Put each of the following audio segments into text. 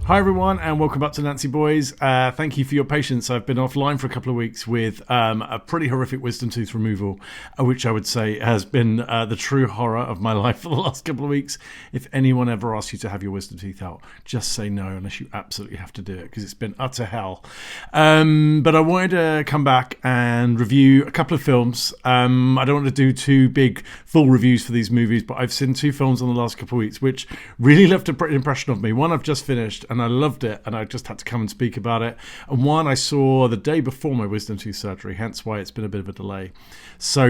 Hi everyone and welcome back to Nancy Boys. Thank you for your patience. I've been offline for a couple of weeks with a pretty horrific wisdom tooth removal, which I would say has been the true horror of my life for the last couple of weeks. If anyone ever asks you to have your wisdom teeth out, just say no unless you absolutely have to do it, because it's been utter hell. But I wanted to come back and review a couple of films. I don't want to do two big full reviews for these movies, but I've seen two films in the last couple of weeks which really left a pretty impression of me. One I've just finished and I loved it, and I just had to come and speak about it. And one I saw the day before my wisdom tooth surgery, hence why it's been a bit of a delay. So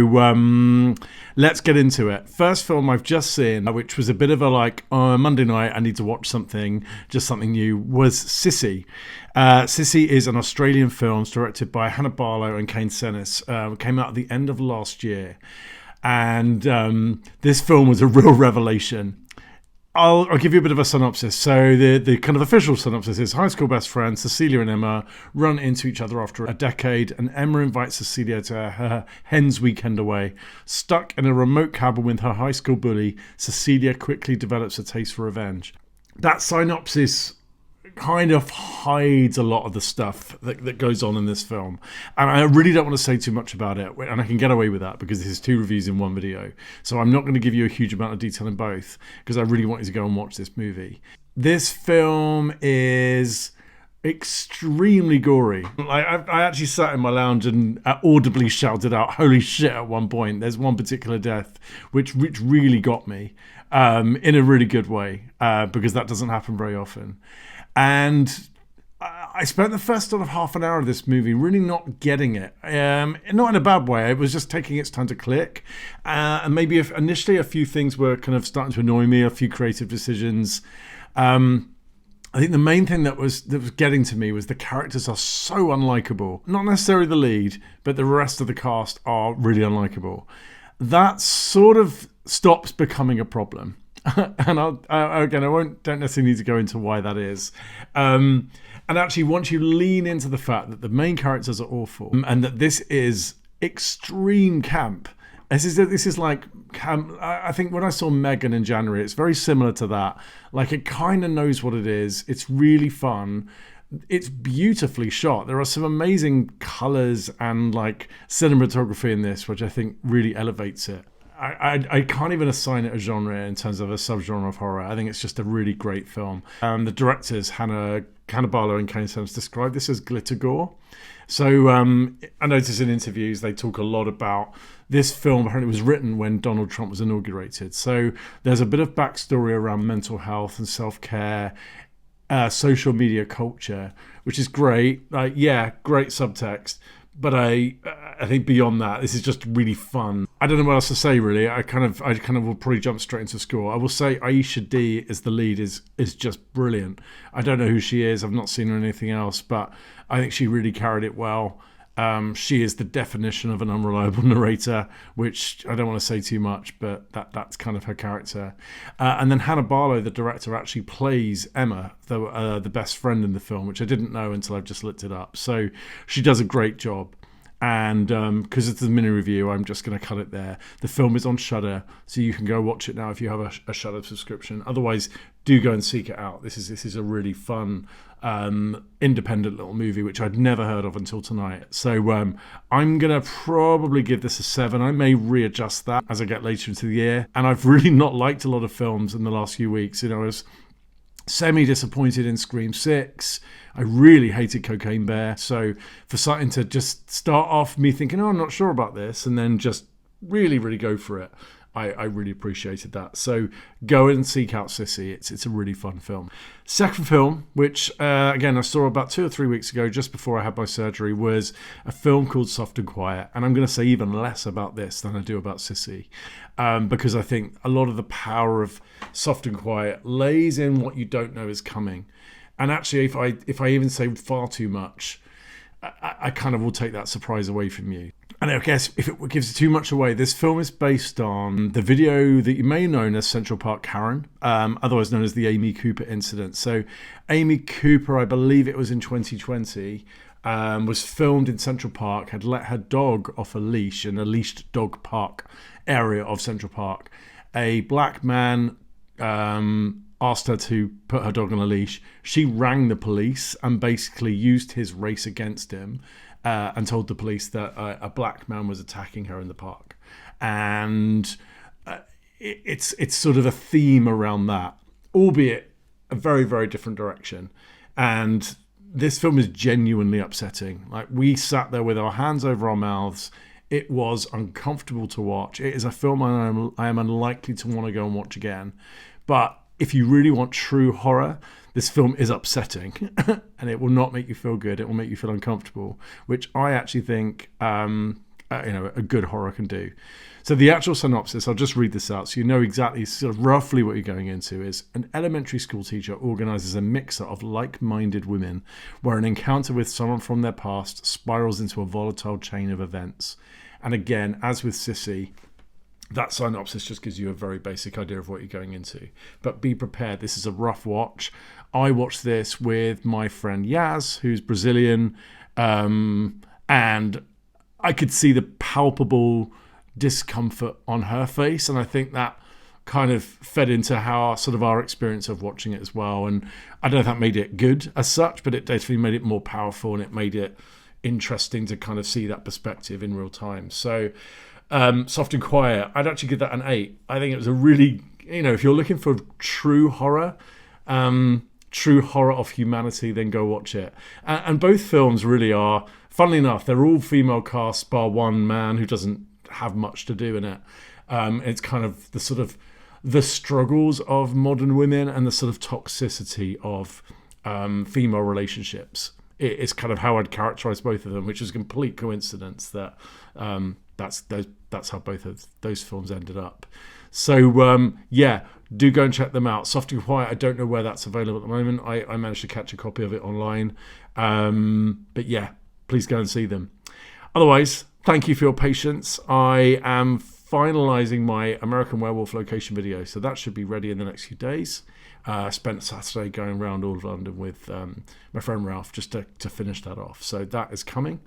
let's get into it. First film I've just seen, which was a bit of a Monday night, I need to watch something, just something new, was Sissy. Sissy is an Australian film directed by Hannah Barlow and Kane Senes. Came out at the end of last year. And this film was a real revelation. I'll give you a bit of a synopsis. So the kind of official synopsis is high school best friends Cecilia and Emma run into each other after a decade, and Emma invites Cecilia to her hen's weekend away. Stuck in a remote cabin with her high school bully, Cecilia quickly develops a taste for revenge. That synopsis kind of hides a lot of the stuff that goes on in this film, and I really don't want to say too much about it, and I can get away with that because this is two reviews in one video, so I'm not going to give you a huge amount of detail in both because I really want you to go and watch this movie. This film is extremely gory. I actually sat in my lounge and audibly shouted out "holy shit" at one point. There's one particular death which really got me in a really good way, because that doesn't happen very often. And I spent the first sort of half an hour of this movie really not getting it. Not in a bad way. It was just taking its time to click. And maybe initially a few things were kind of starting to annoy me, a few creative decisions. I think the main thing that was getting to me was the characters are so unlikable. Not necessarily the lead, but the rest of the cast are really unlikable. That sort of stops becoming a problem. And I don't necessarily need to go into why that is. And actually, once you lean into the fact that the main characters are awful and that this is extreme camp, this is like camp. I think when I saw Megan in January, it's very similar to that. Like, it kind of knows what it is. It's really fun. It's beautifully shot. There are some amazing colors and like cinematography in this, which I think really elevates it. I can't even assign it a genre in terms of a subgenre of horror. I think it's just a really great film. The directors, Hannah Barlow and Kane Senes, describe this as glitter gore. So I noticed in interviews they talk a lot about this film. Apparently it was written when Donald Trump was inaugurated. So there's a bit of backstory around mental health and self-care, social media culture, which is great. Great subtext. But I think beyond that, this is just really fun. I don't know what else to say, really. I kind of will probably jump straight into score. I will say Aisha D as the lead is just brilliant. I don't know who she is. I've not seen her in anything else, but I think she really carried it well. She is the definition of an unreliable narrator, which I don't want to say too much, but that's kind of her character. And then Hannah Barlow, the director, actually plays Emma, the best friend in the film, which I didn't know until I've just looked it up. So she does a great job. And because it's a mini review, I'm just going to cut it there. The film is on Shudder, so you can go watch it now if you have a Shudder subscription. Otherwise, do go and seek it out. This is a really fun, independent little movie which I'd never heard of until tonight. So I'm going to probably give this a 7. I may readjust that as I get later into the year. And I've really not liked a lot of films in the last few weeks. I was semi-disappointed in Scream 6. I really hated Cocaine Bear. So for something to just start off me thinking, I'm not sure about this, and then just really, really go for it, I really appreciated that. So go and seek out Sissy. It's a really fun film. Second film, which again I saw about 2 or 3 weeks ago, just before I had my surgery, was a film called Soft and Quiet. And I'm going to say even less about this than I do about Sissy, because I think a lot of the power of Soft and Quiet lays in what you don't know is coming. And actually, if I even say far too much, I kind of will take that surprise away from you. And I guess if it gives too much away, this film is based on the video that you may know as Central Park Karen, otherwise known as the Amy Cooper incident. So Amy Cooper, I believe it was in 2020, was filmed in Central Park, had let her dog off a leash in a leashed dog park area of Central Park. A black man asked her to put her dog on a leash. She rang the police and basically used his race against him, and told the police that a black man was attacking her in the park. And it's sort of a theme around that, albeit a very, very different direction. And this film is genuinely upsetting. Like, we sat there with our hands over our mouths. It was uncomfortable to watch. It is a film I am unlikely to want to go and watch again. But if you really want true horror, this film is upsetting, and it will not make you feel good. It will make you feel uncomfortable, which I actually think a good horror can do. So the actual synopsis, I'll just read this out so you know exactly, sort of roughly what you're going into, is an elementary school teacher organises a mixer of like-minded women where an encounter with someone from their past spirals into a volatile chain of events. And again, as with Sissy, that synopsis just gives you a very basic idea of what you're going into. But be prepared, this is a rough watch. I watched this with my friend Yaz, who's Brazilian, and I could see the palpable discomfort on her face, and I think that kind of fed into our experience of watching it as well. And I don't know if that made it good as such, but it definitely made it more powerful, and it made it interesting to kind of see that perspective in real time. So Soft and Quiet, I'd actually give that an 8. I think it was a really, if you're looking for true horror of humanity, then go watch it. And both films really are, funnily enough, they're all female casts bar one man who doesn't have much to do in it. It's kind of the struggles of modern women and the sort of toxicity of female relationships. It's kind of how I'd characterize both of them, which is a complete coincidence that that's how both of those films ended up. So do go and check them out. Soft and Quiet, I don't know where that's available at the moment. I managed to catch a copy of it online, but yeah, please go and see them. Otherwise, thank you for your patience. I am finalising my American Werewolf location video, so that should be ready in the next few days. I spent Saturday going around all of London with my friend Ralph just to finish that off. So that is coming.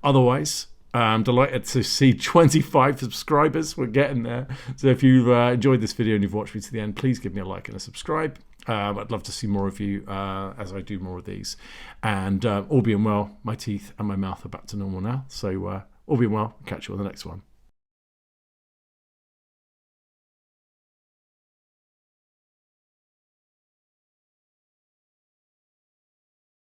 Otherwise, I'm delighted to see 25 subscribers. We're getting there. So if you've enjoyed this video and you've watched me to the end, please give me a like and a subscribe. I'd love to see more of you as I do more of these. And all being well, my teeth and my mouth are back to normal now. So all being well, catch you on the next one.